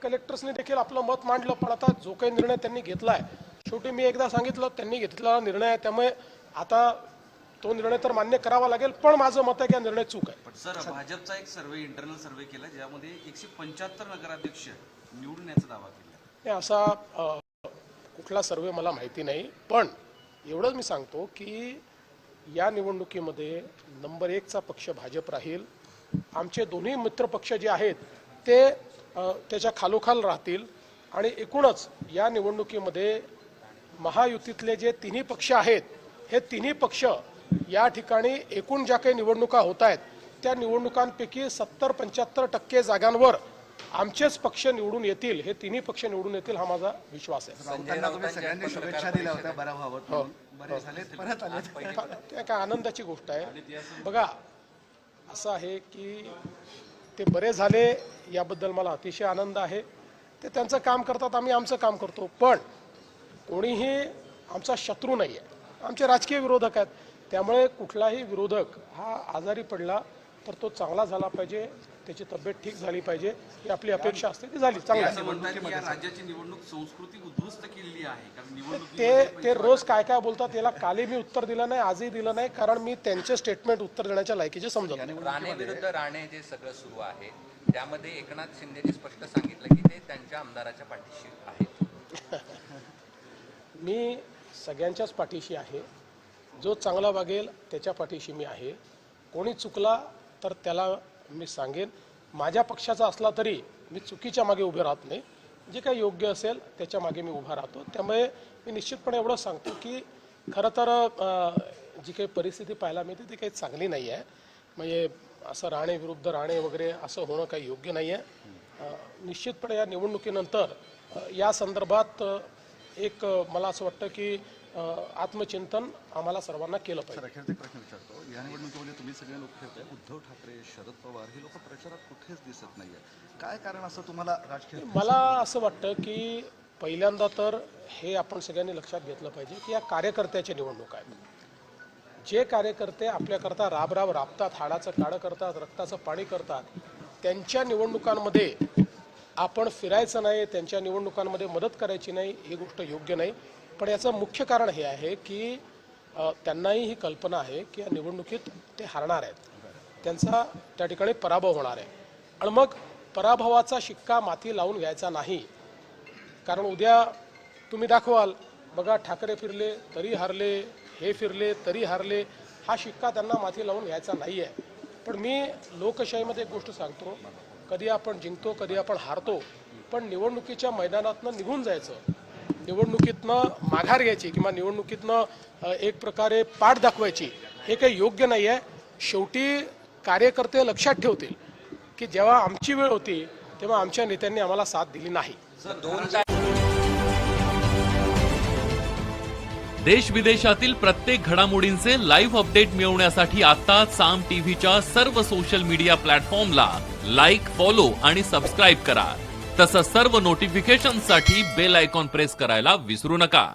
कलेक्टर्सने देखील आपलं मत मांडलं, पण आता जो काही निर्णय त्यांनी घेतलाय, शेवटी मी एकदा सांगितलं त्यांनी घेतलेला निर्णय आहे, त्यामुळे आता तो निर्णय तर मान्य करावा लागेल, पण माझं मत आहे की हा निर्णय चूक आहे. पण सर, भाजपचा एक सर्वे, इंटरनल सर्वे केला ज्यामध्ये 175 नगराध्यक्ष निवडून येण्याचा दावा केला. असा कुठला सर्वे मला माहिती नाही, पण एवढंच मी सांगतो की या निवडणुकीमध्ये नंबर 1चा पक्ष भाजप राहील. आमचे दोन्ही मित्रपक्ष जे आहेत ते त्याच्या खालोखाल राहतील आणि एकूणच या निवडणुकीमध्ये महायुतीतले जे तिन्ही पक्ष आहेत, हे तिन्ही पक्ष या ठिकाणी एकूण ज्या काही निवडणुका होत आहेत त्या निवडणुकांपैकी 70-75% जागांवर आमचेच पक्ष निवडून येतील, हे तिन्ही पक्ष निवडून येतील, हा माझा विश्वास आहे. सगळ्यांनी शुभेच्छा दिल्या होत्या बरा व्हावं, बरे झाले, परत आले. त्या काय आनंदाची गोष्ट आहे. बघा, असं आहे की ते बरे झाले याबद्दल मला अतिशय आनंद आहे. ते त्यांचं काम करतात, आम्ही आमचं काम करतो, पण कोणीही आमचा शत्रू नाही आहे. आमचे राजकीय विरोधक आहेत, त्यामुळे कुठलाही विरोधक हा आजारी पडला तर तो चांगला झाला पाहिजे, त्याची तब्येत ठीक झाली पाहिजे, ही आपली अपेक्षा असते, ती झाली, चांगली. राज्याची निवडणूक संस्कृती उद्ध्वस्त केलेली आहे, कारण निवडणूक ते रोज काय काय बोलतात याला कालही मी उत्तर दिलं नाही, आजही दिलं नाही, कारण मी त्यांचे स्टेटमेंट उत्तर देण्याच्या लायकीचे समजत नाही. राणे विरुद्ध राणे जे सगळं सुरू आहे त्यामध्ये एकनाथ शिंदेने स्पष्ट सांगितलं की ते त्यांच्या आमदाराच्या पाठीशी आहेत. मी सगळ्यांच्याच पाठीशी आहे. जो चांगला वागेल त्याच्या पाठीशी मी आहे. कोणी चुकला तर त्याला मी सांगेन. माझ्या पक्षाचा असला तरी मी चुकीच्या मागे उभे राहत नाही. जे काही योग्य असेल त्याच्या मागे मी उभा राहतो. त्यामुळे मी निश्चितपणे एवढं सांगतो की खरं तर जी काही परिस्थिती पाहायला मिळते ती काही चांगली नाही आहे. म्हणजे असं राणे विरुद्ध राणे वगैरे असं होणं काही योग्य नाही आहे. निश्चितपणे या निवडणुकीनंतर या संदर्भात एक मला असं वाटतं की आत्मचिंतन आम्हाला सर्वांना केलं पाहिजे. अखेरचा प्रश्न विचारतो, या निवडणुकीमध्ये तुम्ही सगळे लोक खेळताय, उद्धव ठाकरे, शरद पवार हे लोक प्रचारात कुठेच दिसत नाहीये, काय कारण असं तुम्हाला राजकीय? मला असं वाटतं की पहिल्यांदा तर हे आपण सगळ्यांनी लक्षात घेतलं पाहिजे की या कार्यकर्त्याच्या निवडणूक आहेत. जे कार्यकर्ते आपल्याकरता राबराब राबतात, हाडाचं काळं करतात, रक्ताचं पाणी करतात, त्यांच्या निवडणुकांमध्ये आपण फिरायचं नाही, त्यांच्या निवडणुकांमध्ये मदत करायची नाही, ही गोष्ट योग्य नाही. पण याचं मुख्य कारण हे आहे की त्यांनाही ही कल्पना आहे की या निवडणुकीत ते हारणार आहेत, त्यांचा त्या ठिकाणी पराभव होणार आहे. आणि मग पराभवाचा शिक्का माती लावून घ्यायचा नाही, कारण उद्या तुम्ही दाखवाल बघा ठाकरे फिरले तरी हारले, हे फिरले तरी हारले, हा शिक्का त्यांना माती लावून घ्यायचा नाही आहे. पण मी लोकशाहीमध्ये एक गोष्ट सांगतो, कधी आपण जिंकतो कधी आपण हारतो, पण निवडणुकीच्या मैदानातनं निघून जायचं, निवडणुकीतनं माघार घ्यायची किंवा निवडणुकीतनं एक प्रकारे पाठ दाखवायची, हे काही योग्य नाही आहे. शेवटी कार्यकर्ते लक्षात ठेवतील की जेव्हा आमची वेळ होती तेव्हा आमच्या नेत्यांनी आम्हाला साथ दिली नाही. देश विदेशातील प्रत्येक घडामोडींचे लाईव्ह अपडेट मिळवण्यासाठी आता साम टीव्हीच्या सर्व सोशल मीडिया प्लॅटफॉर्मला लाईक, फॉलो आणि सबस्क्राईब करा. तसंच सर्व नोटिफिकेशनसाठी बेल आयकॉन प्रेस करायला विसरू नका.